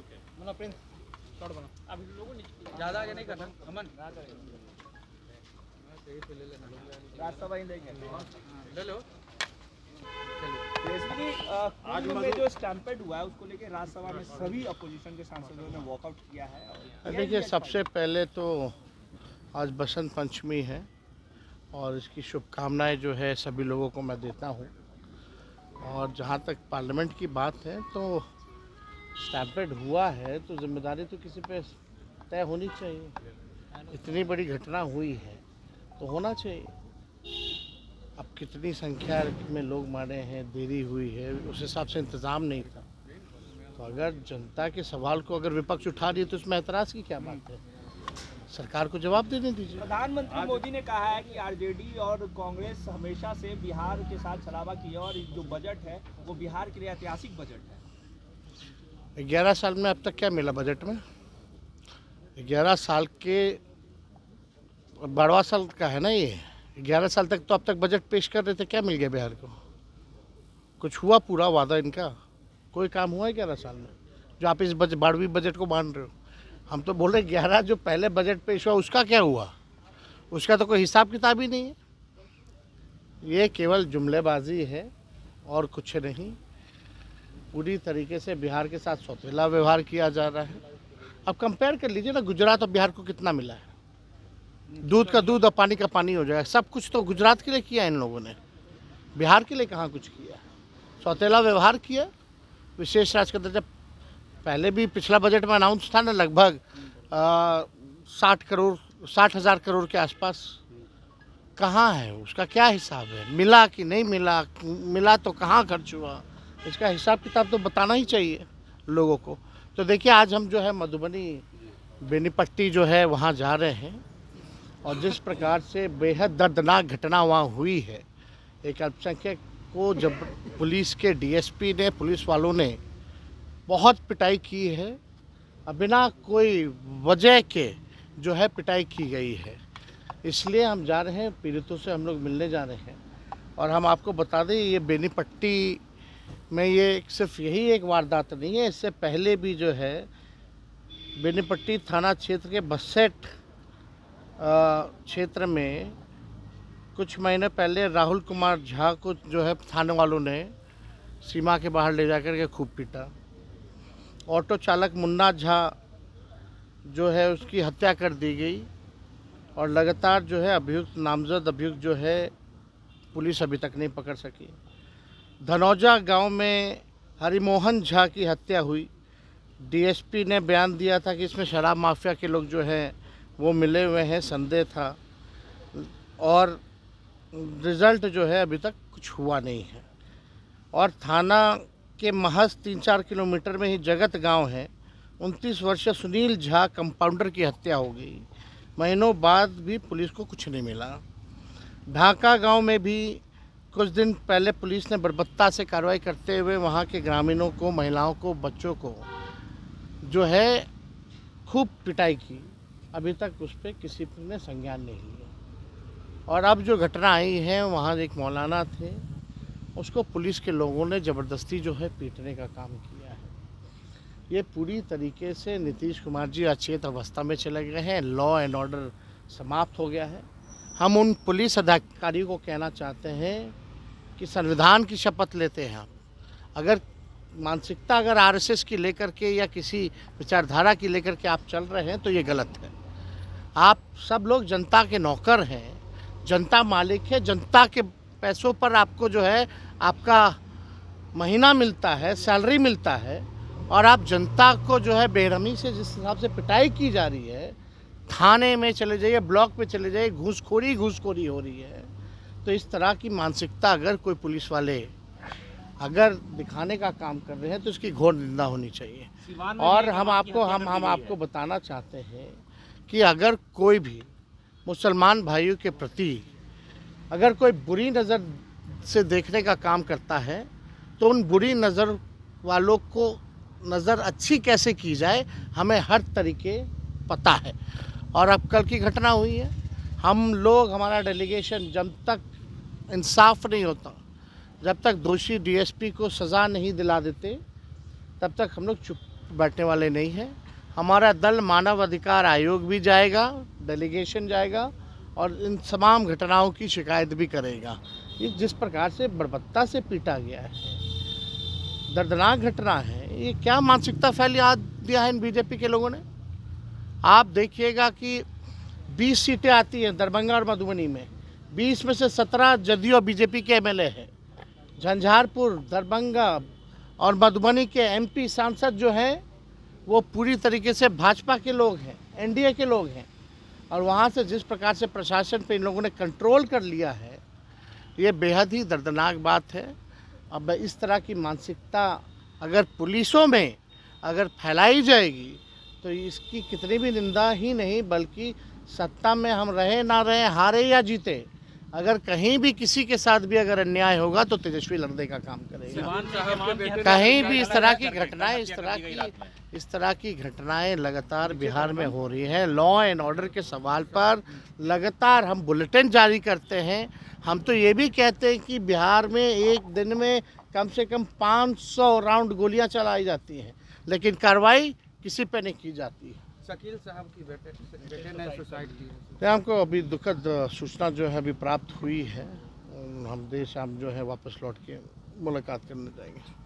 Okay मतलब Prince shot बना अब लोगों ने ज़्यादा आगे नहीं करना अमन राज्यसभा ही देंगे ले लो आज में जो स्टैम्पेड हुआ है उसको लेके राज्यसभा में सभी अपोजिशन के सांसदों ने वॉकआउट किया है। और देखिए, सबसे पहले तो आज बसंत पंचमी है और इसकी शुभकामनाएं जो है सभी लोगों को मैं देता हूं। और जहां तक पार्लियामेंट की बात है तो स्टैम्पेड हुआ है तो जिम्मेदारी तो किसी पे तय होनी चाहिए। इतनी बड़ी घटना हुई है तो होना चाहिए। अब कितनी संख्या में लोग मारे हैं, देरी हुई है, उस हिसाब से इंतज़ाम नहीं था। तो अगर जनता के सवाल को अगर विपक्ष उठा रही है तो इसमें ऐतराज़ की क्या बात है? सरकार को जवाब देने दीजिए। प्रधानमंत्री मोदी ने कहा है कि आरजेडी और कांग्रेस हमेशा से बिहार के साथ छलावा की है और जो बजट है वो बिहार के लिए ऐतिहासिक बजट है। 11 साल में अब तक क्या मिला बजट में? 11 साल के 12वां साल का है ना ये। 11 साल तक तो अब तक बजट पेश कर रहे थे, क्या मिल गया बिहार को? कुछ हुआ पूरा वादा इनका? कोई काम हुआ है 11 साल में जो आप इस 12वीं बजट को मान रहे हो? हम तो बोल रहे 11 जो पहले बजट पेश हुआ उसका क्या हुआ? उसका तो कोई हिसाब किताब ही नहीं है। ये केवल जुमलेबाजी है और कुछ नहीं। पूरी तरीके से बिहार के साथ सौतेला व्यवहार किया जा रहा है। अब कंपेयर कर लीजिए ना, गुजरात और बिहार को कितना मिला है? दूध का दूध और पानी का पानी हो जाएगा। सब कुछ तो गुजरात के लिए किया इन लोगों ने, बिहार के लिए कहाँ कुछ किया। सौतेला व्यवहार किया। विशेष राज्य का दर्जा पहले भी पिछला बजट में अनाउंस था ना, लगभग 60,000 करोड़ के आसपास। कहाँ है उसका? क्या हिसाब है? मिला कि नहीं मिला? मिला तो कहाँ खर्च हुआ? इसका हिसाब किताब तो बताना ही चाहिए लोगों को। तो देखिए, आज हम जो है मधुबनी बेनीपट्टी जो है वहाँ जा रहे हैं और जिस प्रकार से बेहद दर्दनाक घटना वहाँ हुई है, एक अल्पसंख्यक को जब पुलिस के डीएसपी ने, पुलिस वालों ने बहुत पिटाई की है, बिना कोई वजह के जो है पिटाई की गई है। इसलिए हम जा रहे हैं, पीड़ितों से हम लोग मिलने जा रहे हैं। और हम आपको बता दें, ये बेनीपट्टी में ये सिर्फ यही एक वारदात नहीं है। इससे पहले भी जो है बेनीपट्टी थाना क्षेत्र के बसेट क्षेत्र में कुछ महीने पहले राहुल कुमार झा को जो है थाने वालों ने सीमा के बाहर ले जाकर के खूब पीटा। ऑटो चालक मुन्ना झा जो है उसकी हत्या कर दी गई और लगातार जो है नामजद अभियुक्त जो है पुलिस अभी तक नहीं पकड़ सकी। धनौजा गांव में हरिमोहन झा की हत्या हुई। डीएसपी ने बयान दिया था कि इसमें शराब माफिया के लोग जो हैं वो मिले हुए हैं, संदेह था, और रिज़ल्ट जो है अभी तक कुछ हुआ नहीं है। और थाना के महज 3-4 किलोमीटर में ही जगत गांव है। 29 वर्षीय सुनील झा कंपाउंडर की हत्या हो गई। महीनों बाद भी पुलिस को कुछ नहीं मिला। ढाका गांव में भी कुछ दिन पहले पुलिस ने बर्बरता से कार्रवाई करते हुए वहां के ग्रामीणों को, महिलाओं को, बच्चों को जो है खूब पिटाई की। अभी तक उस पर किसी ने संज्ञान नहीं लिया। और अब जो घटना आई है, वहाँ एक मौलाना थे, उसको पुलिस के लोगों ने ज़बरदस्ती जो है पीटने का काम किया है। ये पूरी तरीके से नीतीश कुमार जी अचेत अवस्था में चले गए हैं। लॉ एंड ऑर्डर समाप्त हो गया है। हम उन पुलिस अधिकारियों को कहना चाहते हैं कि संविधान की शपथ लेते हैं। अगर मानसिकता अगर आरएसएस की लेकर के या किसी विचारधारा की लेकर के आप चल रहे हैं तो ये गलत है। आप सब लोग जनता के नौकर हैं, जनता मालिक है। जनता के पैसों पर आपको जो है आपका महीना मिलता है, सैलरी मिलता है, और आप जनता को जो है बेरहमी से जिस हिसाब से पिटाई की जा रही है, थाने में चले जाइए, ब्लॉक पे चले जाइए, घूसखोरी हो रही है। तो इस तरह की मानसिकता अगर कोई पुलिस वाले अगर दिखाने का काम कर रहे हैं तो इसकी घोर निंदा होनी चाहिए। और हम आपको बताना चाहते हैं कि अगर कोई भी मुसलमान भाइयों के प्रति अगर कोई बुरी नज़र से देखने का काम करता है तो उन बुरी नज़र वालों को नज़र अच्छी कैसे की जाए, हमें हर तरीके पता है। और अब कल की घटना हुई है, हम लोग, हमारा डेलीगेशन, जब तक इंसाफ नहीं होता, जब तक दोषी डीएसपी को सज़ा नहीं दिला देते, तब तक हम लोग बैठने वाले नहीं हैं। हमारा दल मानव अधिकार आयोग भी जाएगा, डेलीगेशन जाएगा और इन तमाम घटनाओं की शिकायत भी करेगा। ये जिस प्रकार से बर्बरता से पीटा गया है, दर्दनाक घटना है। ये क्या मानसिकता फैली दिया है इन बीजेपी के लोगों ने। आप देखिएगा कि 20 सीटें आती हैं दरभंगा और मधुबनी में, 20 में से 17 जदयू और बीजेपी के एमएलए हैं। झंझारपुर, दरभंगा और मधुबनी के एमपी सांसद जो हैं वो पूरी तरीके से भाजपा के लोग हैं, एनडीए के लोग हैं। और वहाँ से जिस प्रकार से प्रशासन पे इन लोगों ने कंट्रोल कर लिया है, ये बेहद ही दर्दनाक बात है। अब इस तरह की मानसिकता अगर पुलिसों में अगर फैलाई जाएगी तो इसकी कितनी भी निंदा ही नहीं, बल्कि सत्ता में हम रहे ना रहे, हारे या जीते, अगर कहीं भी किसी के साथ भी अगर अन्याय होगा तो तेजस्वी लड़ने का काम करेगा। कहीं भी इस तरह की घटनाएं इस तरह की घटनाएं लगातार बिहार में हो रही हैं। लॉ एंड ऑर्डर के सवाल पर लगातार हम बुलेटिन जारी करते हैं। हम तो ये भी कहते हैं कि बिहार में एक दिन में कम से कम 500 राउंड गोलियां चलाई जाती हैं, लेकिन कार्रवाई किसी पे नहीं की जाती है। शकील साहब की बेटे ने सुसाइड की तो हमको अभी दुखद सूचना जो है अभी प्राप्त हुई है। हम देश हम जो है वापस लौट के मुलाकात करने जाएंगे।